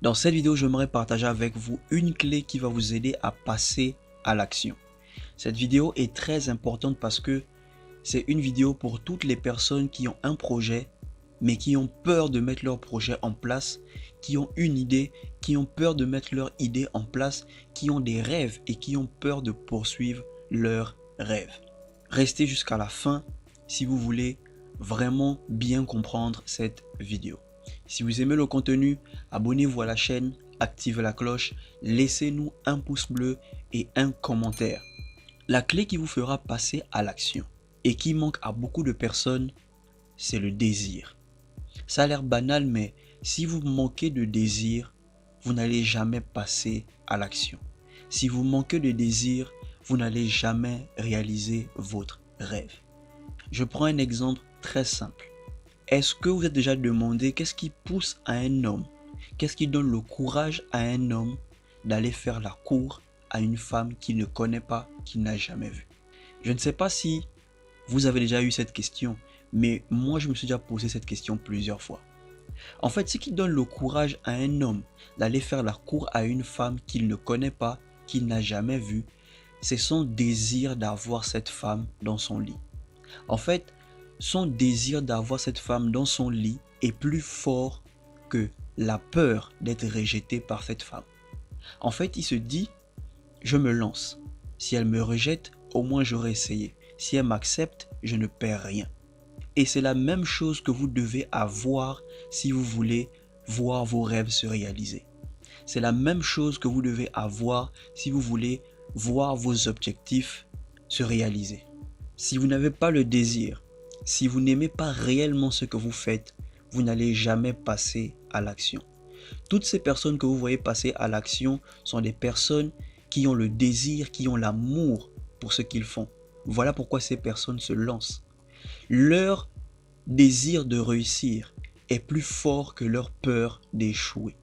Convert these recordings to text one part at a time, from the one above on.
Dans cette vidéo, j'aimerais partager avec vous une clé qui va vous aider à passer à l'action. Cette vidéo est très importante parce que c'est une vidéo pour toutes les personnes qui ont un projet, mais qui ont peur de mettre leur projet en place, qui ont une idée, qui ont peur de mettre leur idée en place, qui ont des rêves et qui ont peur de poursuivre leurs rêves. Restez jusqu'à la fin si vous voulez vraiment bien comprendre cette vidéo. Si vous aimez le contenu, abonnez-vous à la chaîne, activez la cloche, laissez-nous un pouce bleu et un commentaire. La clé qui vous fera passer à l'action et qui manque à beaucoup de personnes, c'est le désir. Ça a l'air banal, mais si vous manquez de désir, vous n'allez jamais passer à l'action. Si vous manquez de désir, vous n'allez jamais réaliser votre rêve. Je prends un exemple très simple. Est-ce que vous êtes déjà demandé qu'est-ce qui pousse à un homme, qu'est-ce qui donne le courage à un homme d'aller faire la cour à une femme qu'il ne connaît pas, qu'il n'a jamais vue? Je ne sais pas si vous avez déjà eu cette question, mais moi je me suis déjà posé cette question plusieurs fois. En fait, ce qui donne le courage à un homme d'aller faire la cour à une femme qu'il ne connaît pas, qu'il n'a jamais vue, c'est son désir d'avoir cette femme dans son lit. En fait, son désir d'avoir cette femme dans son lit est plus fort que la peur d'être rejeté par cette femme. En fait, il se dit, je me lance. Si elle me rejette, au moins j'aurai essayé. Si elle m'accepte, je ne perds rien. Et c'est la même chose que vous devez avoir si vous voulez voir vos rêves se réaliser. C'est la même chose que vous devez avoir si vous voulez voir vos objectifs se réaliser. Si vous n'avez pas le désir, si vous n'aimez pas réellement ce que vous faites, vous n'allez jamais passer à l'action. Toutes ces personnes que vous voyez passer à l'action sont des personnes qui ont le désir, qui ont l'amour pour ce qu'ils font. Voilà pourquoi ces personnes se lancent. Leur désir de réussir est plus fort que leur peur d'échouer.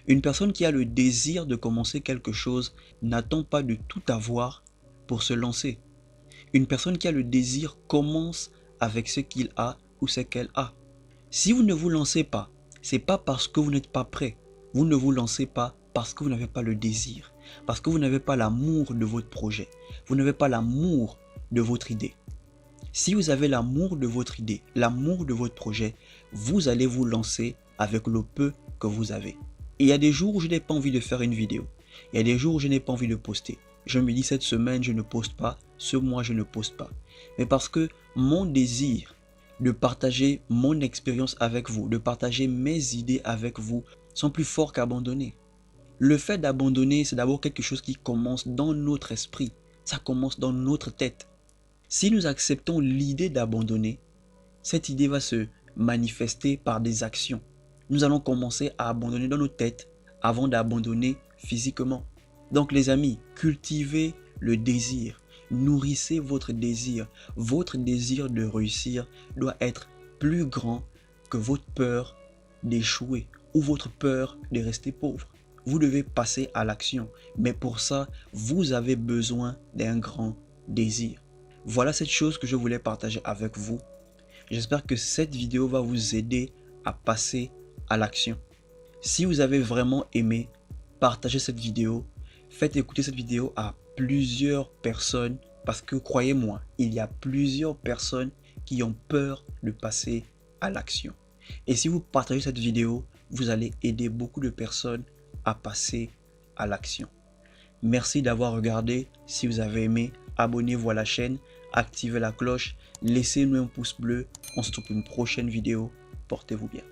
Une personne qui a le désir de commencer quelque chose n'attend pas de tout avoir pour se lancer. Une personne qui a le désir commence avec ce qu'il a ou ce qu'elle a. Si vous ne vous lancez pas, c'est pas parce que vous n'êtes pas prêt. Vous ne vous lancez pas parce que vous n'avez pas le désir, parce que vous n'avez pas l'amour de votre projet. Vous n'avez pas l'amour de votre idée. Si vous avez l'amour de votre idée, l'amour de votre projet, vous allez vous lancer avec le peu que vous avez. Et il y a des jours où je n'ai pas envie de faire une vidéo. Il y a des jours où je n'ai pas envie de poster. Je me dis cette semaine je ne poste pas, ce mois je ne poste pas. Mais parce que mon désir de partager mon expérience avec vous, de partager mes idées avec vous, sont plus forts qu'abandonner. Le fait d'abandonner, c'est d'abord quelque chose qui commence dans notre esprit. Ça commence dans notre tête. Si nous acceptons l'idée d'abandonner, cette idée va se manifester par des actions. Nous allons commencer à abandonner dans nos têtes avant d'abandonner physiquement. Donc les amis, cultivez le désir. Nourrissez votre désir. Votre désir de réussir doit être plus grand que votre peur d'échouer ou votre peur de rester pauvre. Vous devez passer à l'action. Mais pour ça, vous avez besoin d'un grand désir. Voilà cette chose que je voulais partager avec vous. J'espère que cette vidéo va vous aider à passer à l'action. Si vous avez vraiment aimé, partagez cette vidéo. Faites écouter cette vidéo à plusieurs personnes parce que croyez-moi, il y a plusieurs personnes qui ont peur de passer à l'action. Et si vous partagez cette vidéo, vous allez aider beaucoup de personnes à passer à l'action. Merci d'avoir regardé. Si vous avez aimé, abonnez-vous à la chaîne, activez la cloche, laissez-nous un pouce bleu. On se retrouve pour une prochaine vidéo. Portez-vous bien.